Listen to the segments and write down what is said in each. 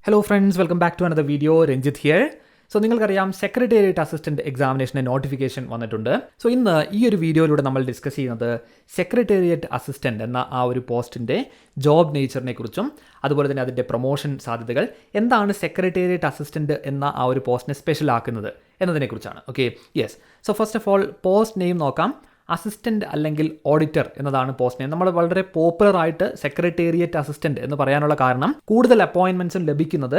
Hello friends, welcome back to another video. Ranjit here. So നിങ്ങൾക്കറിയാം secretariat assistant എക്സാമിനേഷൻ്റെ notification വന്നിട്ടുണ്ട്. So ഇന്ന് ഈ ഒരു വീഡിയോയിലൂടെ നമ്മൾ ഡിസ്കസ് ചെയ്യുന്നത് സെക്രട്ടേറിയറ്റ് അസിസ്റ്റന്റ് എന്ന ആ ഒരു പോസ്റ്റിൻ്റെ ജോബ് നേച്ചറിനെ കുറിച്ചും അതുപോലെ തന്നെ അതിൻ്റെ പ്രൊമോഷൻ സാധ്യതകൾ, എന്താണ് സെക്രട്ടേറിയറ്റ് അസിസ്റ്റന്റ് എന്ന ആ ഒരു പോസ്റ്റിനെ സ്പെഷ്യൽ ആക്കുന്നത് എന്നതിനെക്കുറിച്ചാണ്. Okay, yes. So first of all post name നോക്കാം. അസിസ്റ്റന്റ് അല്ലെങ്കിൽ ഓഡിറ്റർ എന്നതാണ് പോസ്റ്റ് നെയിം. നമ്മൾ വളരെ പോപ്പുലറായിട്ട് സെക്രട്ടേറിയറ്റ് അസിസ്റ്റന്റ് എന്ന് പറയാനുള്ള കാരണം കൂടുതൽ അപ്പോയിൻമെൻറ്റ്സും ലഭിക്കുന്നത്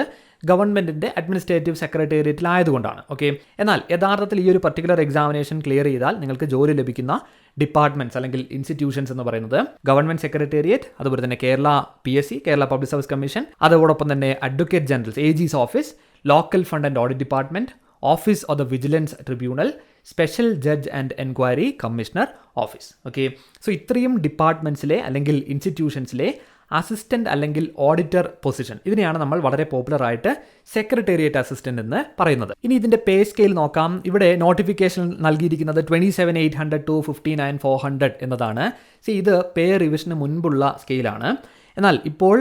ഗവൺമെൻറ്റിൻ്റെ അഡ്മിനിസ്ട്രേറ്റീവ് സെക്രട്ടേറിയറ്റിലായതുകൊണ്ടാണ്. ഓക്കെ, എന്നാൽ യഥാർത്ഥത്തിൽ ഈ ഒരു പർട്ടിക്കുലർ എക്സാമിനേഷൻ ക്ലിയർ ചെയ്താൽ നിങ്ങൾക്ക് ജോലി ലഭിക്കുന്ന ഡിപ്പാർട്ട്മെൻറ്റ്സ് അല്ലെങ്കിൽ ഇൻസ്റ്റിറ്റ്യൂഷൻസ് എന്ന് പറയുന്നത് ഗവൺമെൻറ് സെക്രട്ടേറിയറ്റ്, അതുപോലെ തന്നെ Kerala PSC Kerala public service commission, അതോടൊപ്പം തന്നെ advocate generals AG's office, local fund and audit department, office of the vigilance tribunal, special judge and enquiry commissioner office. Okay, so ഇത്രയും ഡിപ്പാർട്ട്മെൻറ്റ്സിലെ അല്ലെങ്കിൽ ഇൻസ്റ്റിറ്റ്യൂഷൻസിലെ അസിസ്റ്റന്റ് അല്ലെങ്കിൽ ഓഡിറ്റർ പൊസിഷൻ, ഇതിനെയാണ് നമ്മൾ വളരെ പോപ്പുലറായിട്ട് സെക്രട്ടേറിയറ്റ് അസിസ്റ്റന്റ് എന്ന് പറയുന്നത്. ഇനി ഇതിൻ്റെ പേ സ്കെയിൽ നോക്കാം. ഇവിടെ നോട്ടിഫിക്കേഷൻ നൽകിയിരിക്കുന്നത് 27,800 to 59,400 എന്നതാണ്. സി, ഇത് പേ റിവിഷന് മുൻപുള്ള സ്കെയിലാണ്. എന്നാൽ ഇപ്പോൾ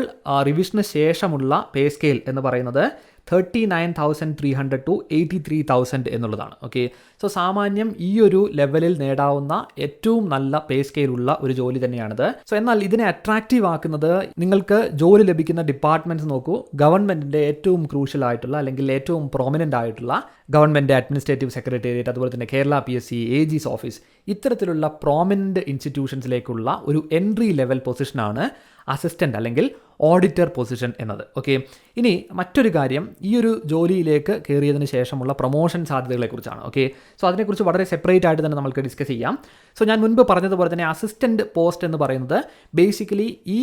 റിവിഷന് ശേഷമുള്ള പേ സ്കെയിൽ എന്ന് പറയുന്നത് 39,300 to 83,000 എന്നുള്ളതാണ്. ഓക്കെ, സോ സാമാന്യം ഈ ഒരു ലെവലിൽ നേടാവുന്ന ഏറ്റവും നല്ല പേ സ്കെയിലുള്ള ഒരു ജോലി തന്നെയാണിത്. സോ എന്നാൽ ഇതിനെ അട്രാക്റ്റീവ് ആക്കുന്നത്, നിങ്ങൾക്ക് ജോലി ലഭിക്കുന്ന ഡിപ്പാർട്ട്മെൻറ്റ്സ് നോക്കൂ. ഗവൺമെൻറ്റിൻ്റെ ഏറ്റവും ക്രൂഷ്യൽ ആയിട്ടുള്ള അല്ലെങ്കിൽ ഏറ്റവും പ്രോമിനൻ്റ് ആയിട്ടുള്ള ഗവൺമെൻറ് അഡ്മിനിസ്ട്രേറ്റീവ് സെക്രട്ടേറിയറ്റ്, അതുപോലെ തന്നെ കേരള PSC AG's ഓഫീസ്, ഇത്തരത്തിലുള്ള പ്രോമിനൻ്റ് ഇൻസ്റ്റിറ്റ്യൂഷൻസിലേക്കുള്ള ഒരു എൻട്രി ലെവൽ പൊസിഷനാണ് അസിസ്റ്റന്റ് അല്ലെങ്കിൽ ഓഡിറ്റർ പൊസിഷൻ എന്നത്. ഓക്കെ, ഇനി മറ്റൊരു കാര്യം, ഈ ഒരു ജോലിയിലേക്ക് കയറിയതിന് ശേഷമുള്ള പ്രൊമോഷൻ സാധ്യതകളെക്കുറിച്ചാണ്. ഓക്കെ, സോ അതിനെക്കുറിച്ച് വളരെ സെപ്പറേറ്റ് ആയിട്ട് തന്നെ നമുക്ക് ഡിസ്കസ് ചെയ്യാം. സോ ഞാൻ മുൻപ് പറഞ്ഞതുപോലെ തന്നെ അസിസ്റ്റന്റ് പോസ്റ്റ് എന്ന് പറയുന്നത് ബേസിക്കലി ഈ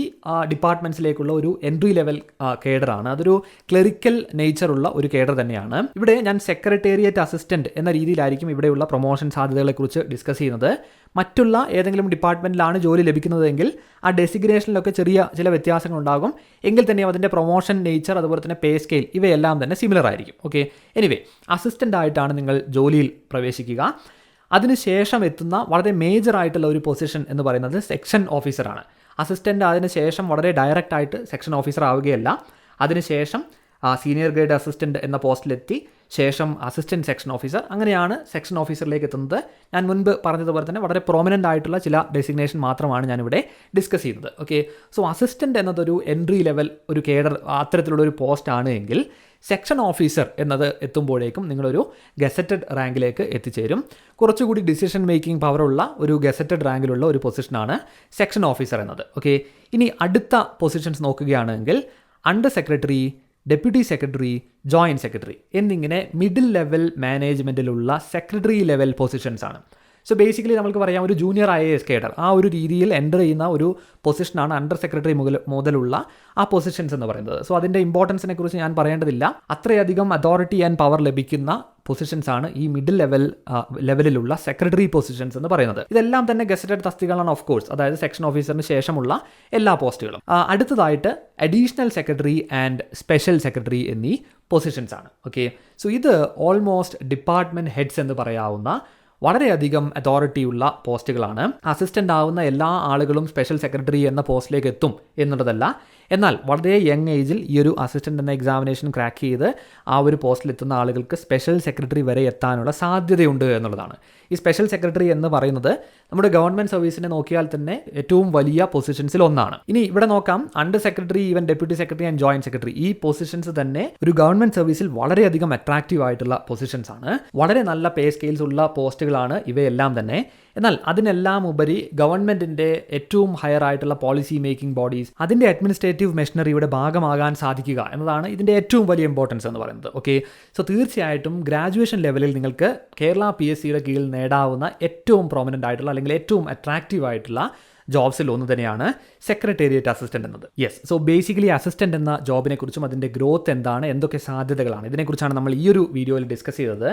ഡിപ്പാർട്ട്മെൻറ്റ്സിലേക്കുള്ള ഒരു എൻട്രി ലെവൽ കേഡറാണ്. അതൊരു ക്ലറിക്കൽ നേച്ചറുള്ള ഒരു കേഡർ തന്നെയാണ്. ഇവിടെ ഞാൻ സെക്രട്ടേറിയറ്റ് അസിസ്റ്റന്റ് എന്ന രീതിയിലായിരിക്കും ഇവിടെയുള്ള പ്രൊമോഷൻ സാധ്യതകളെക്കുറിച്ച് ഡിസ്കസ് ചെയ്യുന്നത്. മറ്റുള്ള ഏതെങ്കിലും ഡിപ്പാർട്ട്മെൻറ്റിലാണ് ജോലി ലഭിക്കുന്നതെങ്കിൽ ആ ഡെസിഗ്നേഷനിലൊക്കെ ചില വ്യത്യാസങ്ങളുണ്ടാകും. എങ്കിൽ തന്നെയും അതിൻ്റെ പ്രൊമോഷൻ നേച്ചർ, അതുപോലെ തന്നെ പേ സ്കെയിൽ, ഇവയെല്ലാം തന്നെ സിമിലർ ആയിരിക്കും. ഓക്കെ, എനിവേ, അസിസ്റ്റൻ്റ് ആയിട്ടാണ് നിങ്ങൾ ജോലിയിൽ പ്രവേശിക്കുക. അതിനുശേഷം എത്തുന്ന വളരെ മേജർ ആയിട്ടുള്ള ഒരു പൊസിഷൻ എന്ന് പറയുന്നത് സെക്ഷൻ ഓഫീസറാണ്. അസിസ്റ്റൻ്റ് അതിനുശേഷം വളരെ ഡയറക്റ്റ് ആയിട്ട് സെക്ഷൻ ഓഫീസർ ആവുകയല്ല. അതിനുശേഷം സീനിയർ ഗ്രേഡ് അസിസ്റ്റൻ്റ് എന്ന പോസ്റ്റിലെത്തി ശേഷം അസിസ്റ്റൻറ്റ് സെക്ഷൻ ഓഫീസർ, അങ്ങനെയാണ് സെക്ഷൻ ഓഫീസറിലേക്ക് എത്തുന്നത്. ഞാൻ മുൻപ് പറഞ്ഞതുപോലെ തന്നെ വളരെ പ്രോമിനൻ്റ് ആയിട്ടുള്ള ചില ഡെസിഗ്നേഷൻ മാത്രമാണ് ഞാനിവിടെ ഡിസ്കസ് ചെയ്യുന്നത്. ഓക്കെ, സോ അസിസ്റ്റൻ്റ് എന്നതൊരു എൻട്രി ലെവൽ ഒരു കേഡർ അത്തരത്തിലുള്ള ഒരു പോസ്റ്റ് ആണ് എങ്കിൽ സെക്ഷൻ ഓഫീസർ എന്നത് എത്തുമ്പോഴേക്കും നിങ്ങളൊരു ഗസറ്റഡ് റാങ്കിലേക്ക് എത്തിച്ചേരും. കുറച്ചുകൂടി ഡിസിഷൻ മേക്കിംഗ് പവറുള്ള ഒരു ഗസറ്റഡ് റാങ്കിലുള്ള ഒരു പൊസിഷനാണ് സെക്ഷൻ ഓഫീസർ എന്നത്. ഓക്കെ, ഇനി അടുത്ത പൊസിഷൻസ് നോക്കുകയാണെങ്കിൽ under secretary, deputy secretary, joint secretary എന്നിങ്ങനെ മിഡിൽ ലെവൽ മാനേജ്മെൻറ്റിലുള്ള സെക്രട്ടറി ലെവൽ പൊസിഷൻസ് ആണ്. സോ ബേസിക്കലി നമുക്ക് പറയാം ഒരു ജൂനിയർ IAS കേഡർ ആ ഒരു രീതിയിൽ എൻ്റർ ചെയ്യുന്ന ഒരു പൊസിഷനാണ് അണ്ടർ സെക്രട്ടറി മുതലുള്ള ആ പൊസിഷൻസ് എന്ന് പറയുന്നത്. സോ അതിൻ്റെ ഇമ്പോർട്ടൻസിനെ കുറിച്ച് ഞാൻ പറയേണ്ടതില്ല. അത്രയധികം അതോറിറ്റി ആൻഡ് പവർ ലഭിക്കുന്ന പൊസിഷൻസ് ആണ് ഈ മിഡിൽ ലെവലിലുള്ള സെക്രട്ടറി പൊസിഷൻസ് എന്ന് പറയുന്നത്. ഇതെല്ലാം തന്നെ ഗസറ്റഡ് തസ്തികകളാണ് ഓഫ് കോഴ്സ്, അതായത് സെക്ഷൻ ഓഫീസറിന് ശേഷമുള്ള എല്ലാ പോസ്റ്റുകളും. അടുത്തതായിട്ട് additional secretary and special secretary എന്നീ പൊസിഷൻസ് ആണ്. ഓക്കെ, സോ ഇത് ഓൾമോസ്റ്റ് ഡിപ്പാർട്ട്മെൻറ്റ് ഹെഡ്സ് എന്ന് പറയാവുന്ന വളരെയധികം അതോറിറ്റിയുള്ള പോസ്റ്റുകളാണ്. അസിസ്റ്റൻ്റ് ആവുന്ന എല്ലാ ആളുകളും സ്പെഷ്യൽ സെക്രട്ടറി എന്ന പോസ്റ്റിലേക്ക് എത്തും എന്നുള്ളതല്ല. എന്നാൽ വളരെ യങ് ഏജിൽ ഈ ഒരു അസിസ്റ്റൻ്റ് എന്ന എക്സാമിനേഷൻ ക്രാക്ക് ചെയ്ത് ആ ഒരു പോസ്റ്റിലെത്തുന്ന ആളുകൾക്ക് സ്പെഷ്യൽ സെക്രട്ടറി വരെ എത്താനുള്ള സാധ്യതയുണ്ട് എന്നുള്ളതാണ്. ഈ സ്പെഷ്യൽ സെക്രട്ടറി എന്ന് പറയുന്നത് നമ്മുടെ ഗവൺമെൻറ് സർവീസിനെ നോക്കിയാൽ തന്നെ ഏറ്റവും വലിയ പൊസിഷൻസിൽ ഒന്നാണ്. ഇനി ഇവിടെ നോക്കാം, under secretary, even deputy secretary and joint secretary, ഈ പൊസിഷൻസ് തന്നെ ഒരു ഗവൺമെൻറ് സർവീസിൽ വളരെയധികം അട്രാക്റ്റീവ് ആയിട്ടുള്ള പൊസിഷൻസ് ആണ്. വളരെ നല്ല പേ സ്കെയിൽസ് ഉള്ള പോസ്റ്റുകളാണ് ഇവയെല്ലാം തന്നെ. എന്നാൽ അതിനെല്ലാം ഉപരി ഗവൺമെൻറ്റിൻ്റെ ഏറ്റവും ഹയർ ആയിട്ടുള്ള പോളിസി മേക്കിംഗ് ബോഡീസ്, അതിൻ്റെ അഡ്മിനിസ്ട്രേറ്റീവ് മെഷീനറിയുടെ ഭാഗമാകാൻ സാധിക്കുക എന്നതാണ് ഇതിൻ്റെ ഏറ്റവും വലിയ ഇമ്പോർട്ടൻസ് എന്ന് പറയുന്നത്. ഓക്കെ, സോ തീർച്ചയായിട്ടും ഗ്രാജുവേഷൻ ലെവലിൽ നിങ്ങൾക്ക് കേരള PSCയുടെ കീഴിൽ നേടാവുന്ന ഏറ്റവും പ്രോമിനൻ്റ് ആയിട്ടുള്ള അല്ലെങ്കിൽ ഏറ്റവും അട്രാക്റ്റീവ് ആയിട്ടുള്ള ജോബ്സിൽ ഒന്ന് തന്നെയാണ് സെക്രട്ടേറിയറ്റ് അസിസ്റ്റൻ്റ് എന്നത്. യെസ്, സോ ബേസിക്കലി അസിസ്റ്റൻ്റ് എന്ന ജോബിനെ കുറിച്ചും അതിൻ്റെ ഗ്രോത്ത് എന്താണ്, എന്തൊക്കെ സാധ്യതകളാണ്, ഇതിനെക്കുറിച്ചാണ് നമ്മൾ ഈ ഒരു വീഡിയോയിൽ ഡിസ്കസ് ചെയ്തത്.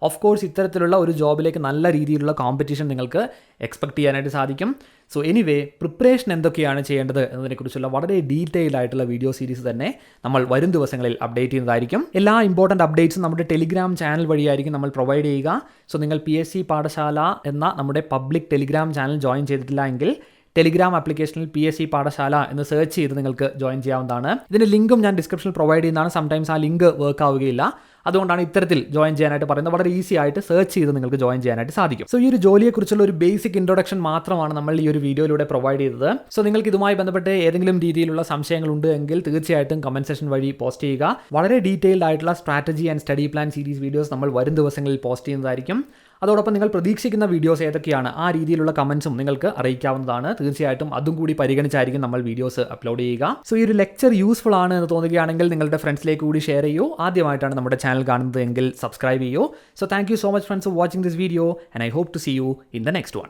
ഓഫ് കോഴ്സ് ഇത്തരത്തിലുള്ള ഒരു ജോബിലേക്ക് നല്ല രീതിയിലുള്ള കോമ്പറ്റീഷൻ നിങ്ങൾക്ക് എക്സ്പെക്ട് ചെയ്യാനായിട്ട് സാധിക്കും. സോ എനിവേ, പ്രിപ്പറേഷൻ എന്തൊക്കെയാണ് ചെയ്യേണ്ടത് എന്നതിനെക്കുറിച്ചുള്ള വളരെ ഡീറ്റെയിൽഡ് ആയിട്ടുള്ള വീഡിയോ സീരീസ് തന്നെ നമ്മൾ വരും ദിവസങ്ങളിൽ അപ്ഡേറ്റ് ചെയ്യുന്നതായിരിക്കും. എല്ലാ ഇമ്പോർട്ടൻറ്റ് അപ്ഡേറ്റ്സും നമ്മുടെ ടെലിഗ്രാം ചാനൽ വഴിയായിരിക്കും നമ്മൾ പ്രൊവൈഡ് ചെയ്യുക. സോ നിങ്ങൾ PSC പാഠശാല എന്ന നമ്മുടെ പബ്ലിക് ടെലിഗ്രാം ചാനൽ ജോയിൻ ചെയ്തിട്ടില്ല എങ്കിൽ ടെലിഗ്രാം ആപ്ലിക്കേഷനിൽ PSC പാഠശാല എന്ന് സെർച്ച് ചെയ്ത് നിങ്ങൾക്ക് ജോയിൻ ചെയ്യാവുന്നതാണ്. ഇതിൻ്റെ ലിങ്കും ഞാൻ ഡിസ്ക്രിപ്ഷനിൽ പ്രൊവൈഡ് ചെയ്യുന്നതാണ്. സംടൈംസ് ആ ലിങ്ക് വർക്ക് ആവുകയില്ല. അതുകൊണ്ടാണ് ഇത്തരത്തിൽ ജോയിൻ ചെയ്യാനായിട്ട് പറയുന്നത്. വളരെ ഈസി ആയിട്ട് സെർച്ച് ചെയ്ത് നിങ്ങൾക്ക് ജോയിൻ ചെയ്യാനായിട്ട് സാധിക്കും. സോ ഈ ഒരു ജോലിയെക്കുറിച്ചുള്ള ഒരു ബേസിക് ഇൻട്രൊഡക്ഷൻ മാത്രമാണ് നമ്മൾ ഈ ഒരു വീഡിയോയിലൂടെ പ്രൊവൈഡ് ചെയ്തത്. സോ നിങ്ങൾക്ക് ഇതുമായി ബന്ധപ്പെട്ട് ഏതെങ്കിലും രീതിയിലുള്ള സംശയങ്ങളുണ്ട് എങ്കിൽ തീർച്ചയായിട്ടും കമന്റ് സെക്ഷൻ വഴി പോസ്റ്റ് ചെയ്യുക. വളരെ ഡീറ്റെയിൽഡ് ആയിട്ടുള്ള strategy and study plan series videos നമ്മൾ വരും ദിവസങ്ങളിൽ പോസ്റ്റ് ചെയ്യുന്നതായിരിക്കും. അതോടൊപ്പം നിങ്ങൾ പ്രതീക്ഷിക്കുന്ന വീഡിയോസ് ഏതൊക്കെയാണ് ആ രീതിയിലുള്ള കമൻസും നിങ്ങൾക്ക് അറിയിക്കാവുന്നതാണ്. തീർച്ചയായിട്ടും അതും കൂടി പരിഗണിച്ചായിരിക്കും നമ്മൾ വീഡിയോസ് അപ്ലോഡ് ചെയ്യുക. സോ ഈ ഒരു ലെക്ചർ യൂസ്ഫുൾ ആണ് എന്ന് തോന്നുകയാണെങ്കിൽ നിങ്ങളുടെ ഫ്രണ്ട്സിലേക്ക് കൂടി ഷെയർ ചെയ്യൂ. ആദ്യമായിട്ടാണ് നമ്മുടെ ചാനൽ കാണുന്നത് എങ്കിൽ സബ്സ്ക്രൈബ് ചെയ്യൂ. So thank you so much friends for watching this video and I hope to see you in the next one.